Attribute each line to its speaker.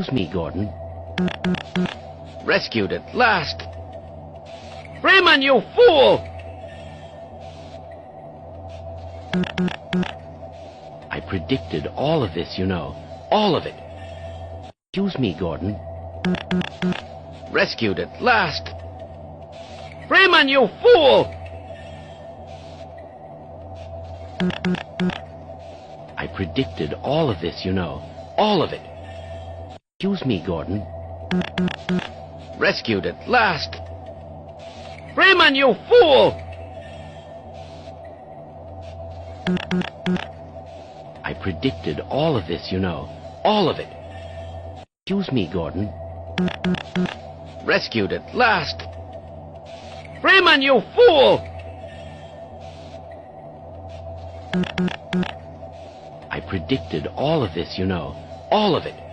Speaker 1: Excuse me, Gordon. Rescued at last. Freeman, you fool! I predicted all of this, you know. All of it. Excuse me, Gordon. Rescued at last. Freeman, you fool! I predicted all of this, you know. All of it. Excuse me, Gordon. Rescued at last. Freeman, you fool! I predicted all of this, you know. All of it. Excuse me, Gordon. Rescued at last. Freeman, you fool! I predicted all of this, you know. All of it.